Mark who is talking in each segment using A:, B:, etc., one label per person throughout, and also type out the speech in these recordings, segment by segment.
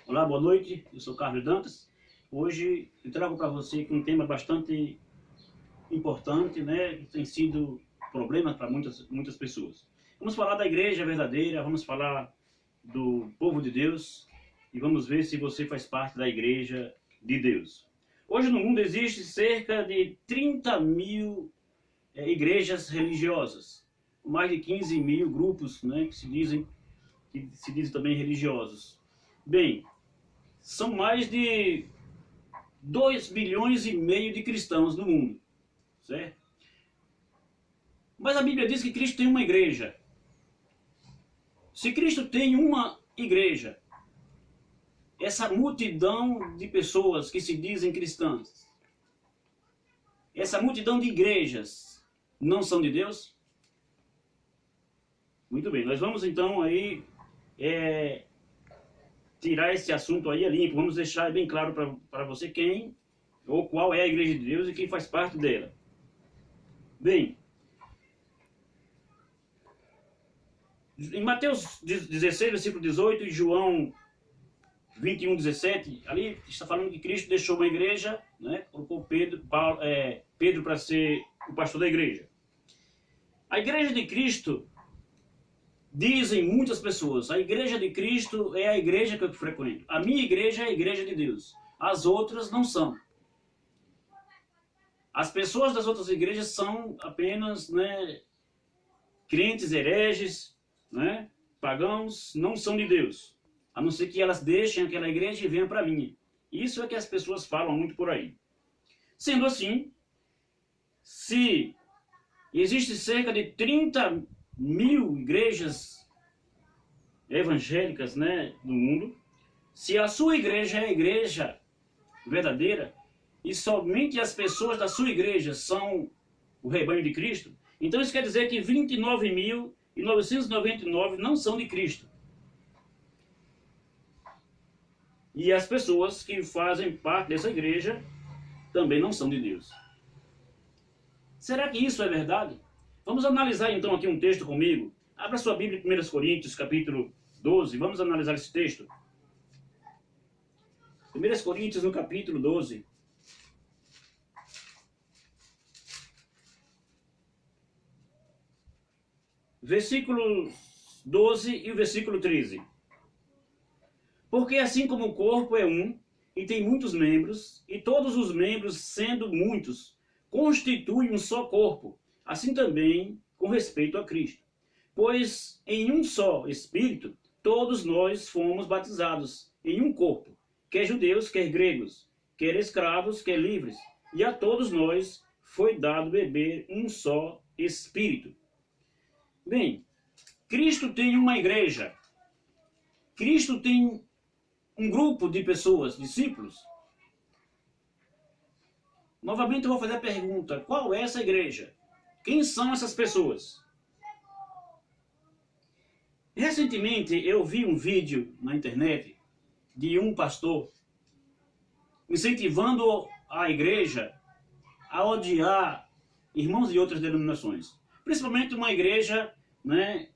A: Olá, boa noite, eu sou Carlos Dantas. Hoje eu trago para você um tema bastante importante, né, que tem sido problema para muitas pessoas. Vamos falar da igreja verdadeira, vamos falar do povo de Deus e vamos ver se você faz parte da igreja de Deus. Hoje no mundo existe cerca de 30 mil igrejas religiosas, mais de 15 mil grupos, né, que se dizem também religiosos. Bem, são mais de 2 bilhões e meio de cristãos no mundo, certo? Mas a Bíblia diz que Cristo tem uma igreja. Se Cristo tem uma igreja, essa multidão de pessoas que se dizem cristãs, essa multidão de igrejas, não são de Deus? Muito bem, nós vamos então aí tirar esse assunto aí a limpo. Vamos deixar bem claro para você quem ou qual é a igreja de Deus e quem faz parte dela. Bem, em Mateus 16, versículo 18 e João 21, 17, ali está falando que Cristo deixou uma igreja, né, colocou Pedro para ser o pastor da igreja. A igreja de Cristo, dizem muitas pessoas, a igreja de Cristo é a igreja que eu frequento. A minha igreja é a igreja de Deus. As outras não são. As pessoas das outras igrejas são apenas, né, crentes hereges, né, pagãos, não são de Deus. A não ser que elas deixem aquela igreja e venham para a minha. Isso é que as pessoas falam muito por aí. Sendo assim, se existe cerca de 30 mil igrejas evangélicas, né, no mundo, se a sua igreja é a igreja verdadeira e somente as pessoas da sua igreja são o rebanho de Cristo, então isso quer dizer que 29.999 não são de Cristo. E as pessoas que fazem parte dessa igreja também não são de Deus. Será que isso é verdade? Vamos analisar então aqui um texto comigo. Abra sua Bíblia em 1 Coríntios, capítulo 12. Vamos analisar esse texto. 1 Coríntios, no capítulo 12. Versículo 12 e o versículo 13. Porque assim como o corpo é um, e tem muitos membros, e todos os membros, sendo muitos, constituem um só corpo, assim também com respeito a Cristo. Pois em um só Espírito, todos nós fomos batizados em um corpo, quer judeus, quer gregos, quer escravos, quer livres, e a todos nós foi dado beber um só Espírito. Bem, Cristo tem uma igreja. Cristo tem um grupo de pessoas, discípulos. Novamente eu vou fazer a pergunta, qual é essa igreja? Quem são essas pessoas? Recentemente eu vi um vídeo na internet de um pastor incentivando a igreja a odiar irmãos de outras denominações. Principalmente uma igreja, né,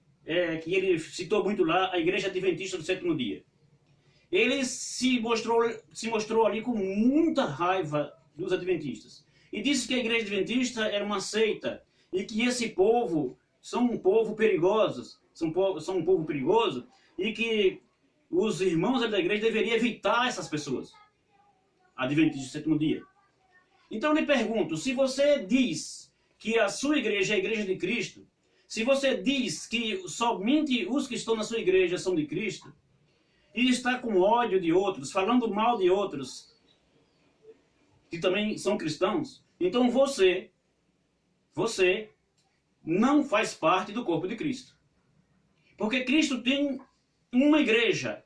A: que ele citou muito lá, a Igreja Adventista do Sétimo Dia. Ele se mostrou ali com muita raiva dos adventistas. E disse que a Igreja Adventista era uma seita e que esse povo são um povo perigoso, são um povo perigoso e que os irmãos da igreja deveriam evitar essas pessoas. Adventistas do Sétimo Dia. Então eu lhe pergunto, se você diz que a sua igreja é a igreja de Cristo, se você diz que somente os que estão na sua igreja são de Cristo, e está com ódio de outros, falando mal de outros, que também são cristãos, então você não faz parte do corpo de Cristo. Porque Cristo tem uma igreja.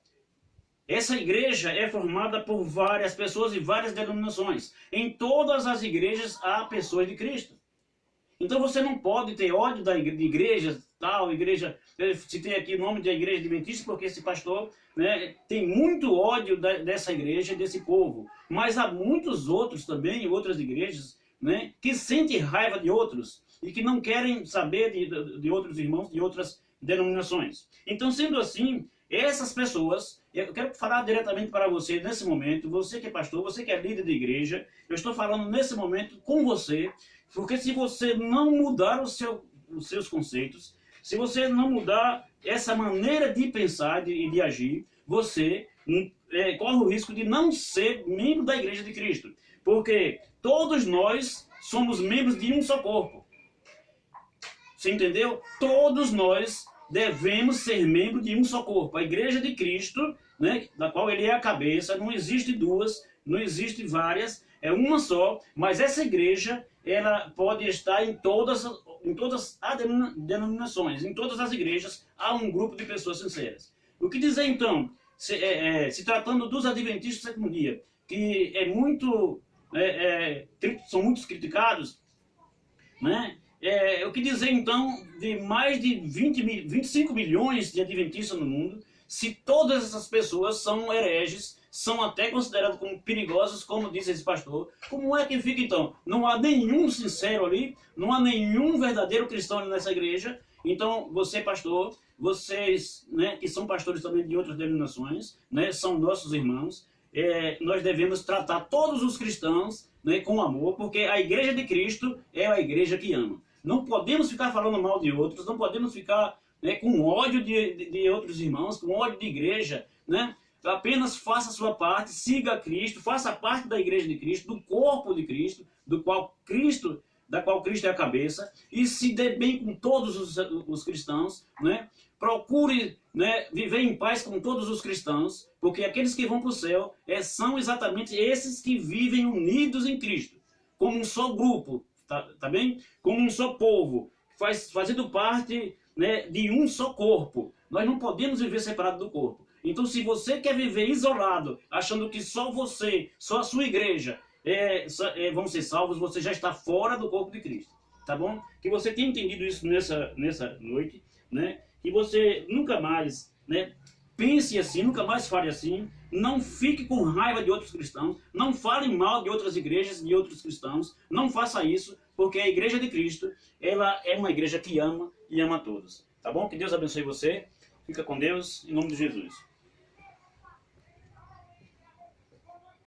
A: Essa igreja é formada por várias pessoas e várias denominações. Em todas as igrejas há pessoas de Cristo. Então você não pode ter ódio de igreja, tal igreja, se tem aqui o nome de igreja adventista, porque esse pastor, né, tem muito ódio dessa igreja, desse povo. Mas há muitos outros também, outras igrejas, né, que sentem raiva de outros e que não querem saber de outros irmãos, de outras denominações. Então, sendo assim, Essas pessoas, eu quero falar diretamente para você nesse momento, você que é pastor, você que é líder de igreja, eu estou falando nesse momento com você, porque se você não mudar os seus conceitos, se você não mudar essa maneira de pensar e de agir, você corre o risco de não ser membro da Igreja de Cristo. Porque todos nós somos membros de um só corpo. Você entendeu? Todos nós devemos ser membros de um só corpo. A Igreja de Cristo, né, da qual ele é a cabeça, não existe duas, não existe várias, é uma só, mas essa igreja, ela pode estar em todas as denominações, em todas as igrejas, há um grupo de pessoas sinceras. O que dizer então, se tratando dos adventistas do sétimo dia, que são muito criticados, né? O que dizer então de mais de 25 milhões de adventistas no mundo, se todas essas pessoas são hereges, são até considerados como perigosos, como disse esse pastor? Como é que fica então? Não há nenhum sincero ali, não há nenhum verdadeiro cristão nessa igreja. Então, você pastor, vocês, né, que são pastores também de outras denominações, né, são nossos irmãos, nós devemos tratar todos os cristãos, né, com amor, porque a igreja de Cristo é a igreja que ama. Não podemos ficar falando mal de outros, não podemos ficar, né, com ódio de outros irmãos, com ódio de igreja, né? Apenas faça a sua parte, siga Cristo, faça parte da igreja de Cristo, do corpo de Cristo, da qual Cristo é a cabeça, e se dê bem com todos os cristãos, né? Procure, né, viver em paz com todos os cristãos, porque aqueles que vão para o céu são exatamente esses que vivem unidos em Cristo, como um só grupo, tá bem? Como um só povo, fazendo parte, né, de um só corpo. Nós não podemos viver separado do corpo. Então, se você quer viver isolado, achando que só você, só a sua igreja vão ser salvos, você já está fora do corpo de Cristo, tá bom? Que você tenha entendido isso nessa noite, né? Que você nunca mais, né, pense assim, nunca mais fale assim, não fique com raiva de outros cristãos, não fale mal de outras igrejas, de outros cristãos, não faça isso, porque a igreja de Cristo, ela é uma igreja que ama e ama a todos, tá bom? Que Deus abençoe você, fica com Deus, em nome de Jesus.